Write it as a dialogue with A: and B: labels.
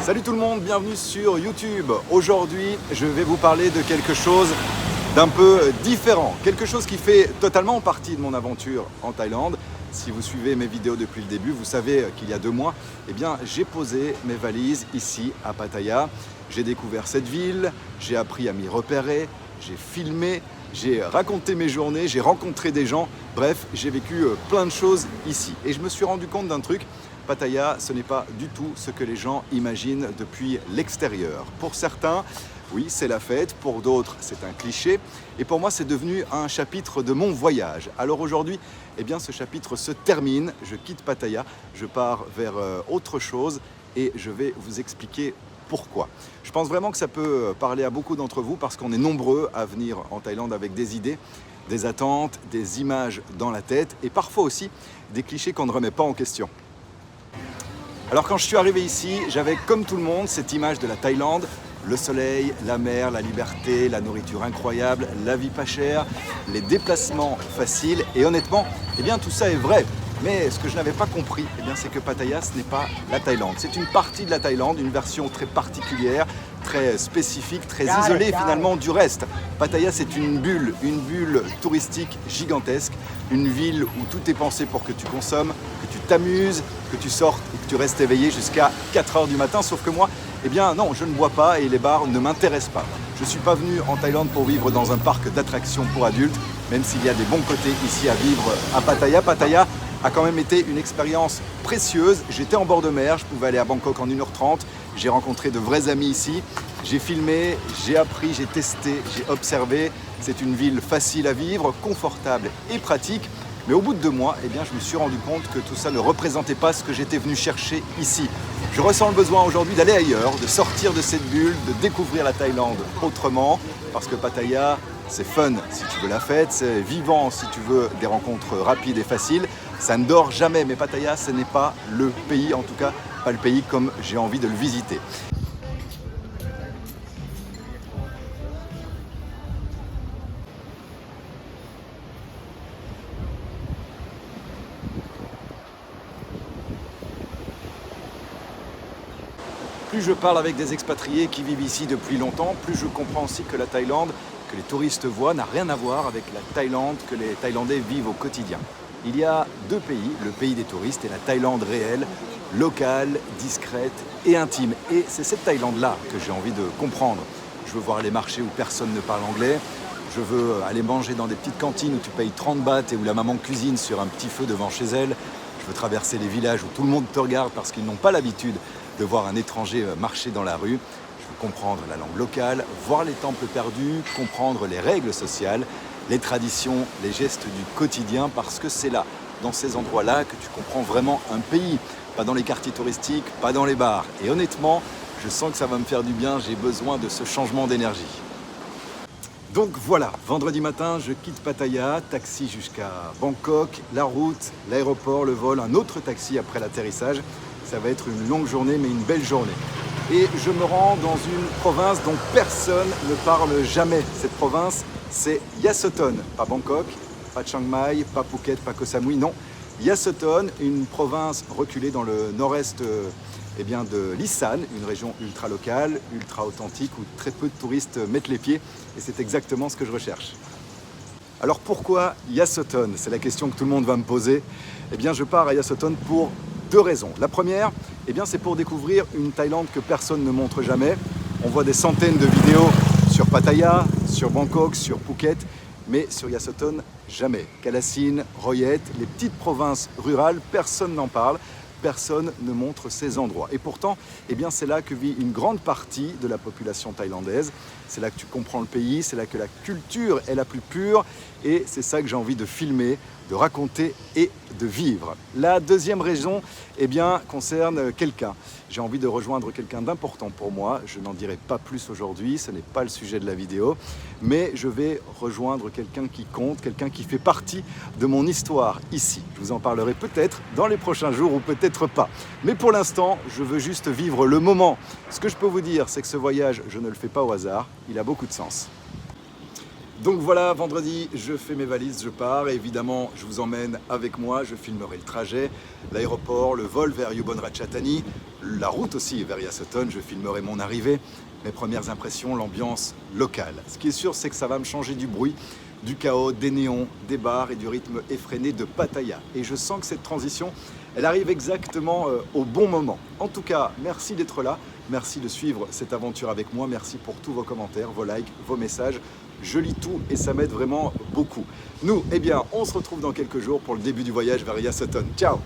A: Salut tout le monde, bienvenue sur YouTube. Aujourd'hui, je vais vous parler de quelque chose d'un peu différent. Quelque chose qui fait totalement partie de mon aventure en Thaïlande. Si vous suivez mes vidéos depuis le début, vous savez qu'il y a 2 mois, j'ai posé mes valises ici à Pattaya. J'ai découvert cette ville, j'ai appris à m'y repérer, j'ai filmé, j'ai raconté mes journées, j'ai rencontré des gens. Bref, j'ai vécu plein de choses ici. Et je me suis rendu compte d'un truc. Pattaya, ce n'est pas du tout ce que les gens imaginent depuis l'extérieur. Pour certains, oui, c'est la fête. Pour d'autres, c'est un cliché. Et pour moi, c'est devenu un chapitre de mon voyage. Alors aujourd'hui, ce chapitre se termine. Je quitte Pattaya, je pars vers autre chose et je vais vous expliquer pourquoi. Je pense vraiment que ça peut parler à beaucoup d'entre vous parce qu'on est nombreux à venir en Thaïlande avec des idées, des attentes, des images dans la tête et parfois aussi des clichés qu'on ne remet pas en question. Alors quand je suis arrivé ici, j'avais comme tout le monde cette image de la Thaïlande, le soleil, la mer, la liberté, la nourriture incroyable, la vie pas chère, les déplacements faciles et honnêtement, tout ça est vrai. Mais ce que je n'avais pas compris, c'est que Pattaya, ce n'est pas la Thaïlande. C'est une partie de la Thaïlande, une version très particulière, très spécifique, très isolée finalement du reste. Pattaya, c'est une bulle touristique gigantesque, une ville où tout est pensé pour que tu consommes, que tu t'amuses, que tu sortes et que tu restes éveillé jusqu'à 4 heures du matin. Sauf que moi, non, je ne bois pas et les bars ne m'intéressent pas. Je ne suis pas venu en Thaïlande pour vivre dans un parc d'attractions pour adultes, même s'il y a des bons côtés ici à vivre à Pattaya. Pattaya a quand même été une expérience précieuse. J'étais en bord de mer, je pouvais aller à Bangkok en 1h30. J'ai rencontré de vrais amis ici. J'ai filmé, j'ai appris, j'ai testé, j'ai observé. C'est une ville facile à vivre, confortable et pratique. Mais au bout de 2 mois, je me suis rendu compte que tout ça ne représentait pas ce que j'étais venu chercher ici. Je ressens le besoin aujourd'hui d'aller ailleurs, de sortir de cette bulle, de découvrir la Thaïlande autrement. Parce que Pattaya, c'est fun si tu veux la fête, c'est vivant si tu veux des rencontres rapides et faciles. Ça ne dort jamais, mais Pattaya, ce n'est pas le pays, en tout cas pas le pays comme j'ai envie de le visiter. Plus je parle avec des expatriés qui vivent ici depuis longtemps, plus je comprends aussi que la Thaïlande, que les touristes voient, n'a rien à voir avec la Thaïlande que les Thaïlandais vivent au quotidien. Il y a 2 pays, le pays des touristes et la Thaïlande réelle, locale, discrète et intime. Et c'est cette Thaïlande-là que j'ai envie de comprendre. Je veux voir les marchés où personne ne parle anglais. Je veux aller manger dans des petites cantines où tu payes 30 bahts et où la maman cuisine sur un petit feu devant chez elle. Je veux traverser les villages où tout le monde te regarde parce qu'ils n'ont pas l'habitude de voir un étranger marcher dans la rue. Je veux comprendre la langue locale, voir les temples perdus, comprendre les règles sociales, les traditions, les gestes du quotidien, parce que c'est là, dans ces endroits-là, que tu comprends vraiment un pays. Pas dans les quartiers touristiques, pas dans les bars. Et honnêtement, je sens que ça va me faire du bien, j'ai besoin de ce changement d'énergie. Donc voilà, vendredi matin, je quitte Pattaya, taxi jusqu'à Bangkok, la route, l'aéroport, le vol, un autre taxi après l'atterrissage. Ça va être une longue journée, mais une belle journée. Et je me rends dans une province dont personne ne parle jamais. Cette province, c'est Yasothon, pas Bangkok, pas Chiang Mai, pas Phuket, pas Koh Samui, non. Yasothon, une province reculée dans le nord-est de l'Isan, une région ultra locale, ultra authentique, où très peu de touristes mettent les pieds. Et c'est exactement ce que je recherche. Alors pourquoi Yasothon? C'est la question que tout le monde va me poser. Je pars à Yasothon pour 2 raisons. La première, c'est pour découvrir une Thaïlande que personne ne montre jamais. On voit des centaines de vidéos sur Pattaya, sur Bangkok, sur Phuket, mais sur Yasothon, jamais. Kalassin, Royet, les petites provinces rurales, personne n'en parle. Personne ne montre ces endroits. Et pourtant, c'est là que vit une grande partie de la population thaïlandaise. C'est là que tu comprends le pays, c'est là que la culture est la plus pure. Et c'est ça que j'ai envie de filmer, de raconter et de vivre. La deuxième raison, concerne quelqu'un. J'ai envie de rejoindre quelqu'un d'important pour moi. Je n'en dirai pas plus aujourd'hui, ce n'est pas le sujet de la vidéo. Mais je vais rejoindre quelqu'un qui compte, quelqu'un qui fait partie de mon histoire ici. Je vous en parlerai peut-être dans les prochains jours ou peut-être pas. Mais pour l'instant, je veux juste vivre le moment. Ce que je peux vous dire, c'est que ce voyage, je ne le fais pas au hasard. Il a beaucoup de sens. Donc voilà, vendredi, je fais mes valises, je pars. Et évidemment, je vous emmène avec moi, je filmerai le trajet, l'aéroport, le vol vers Ubon Ratchathani, la route aussi vers Yassoton, je filmerai mon arrivée, mes premières impressions, l'ambiance locale. Ce qui est sûr, c'est que ça va me changer du bruit, du chaos, des néons, des bars et du rythme effréné de Pattaya. Et je sens que cette transition, elle arrive exactement au bon moment. En tout cas, merci d'être là, merci de suivre cette aventure avec moi, merci pour tous vos commentaires, vos likes, vos messages. Je lis tout et ça m'aide vraiment beaucoup. Nous, eh bien, on se retrouve dans quelques jours pour le début du voyage vers Yassoton. Ciao!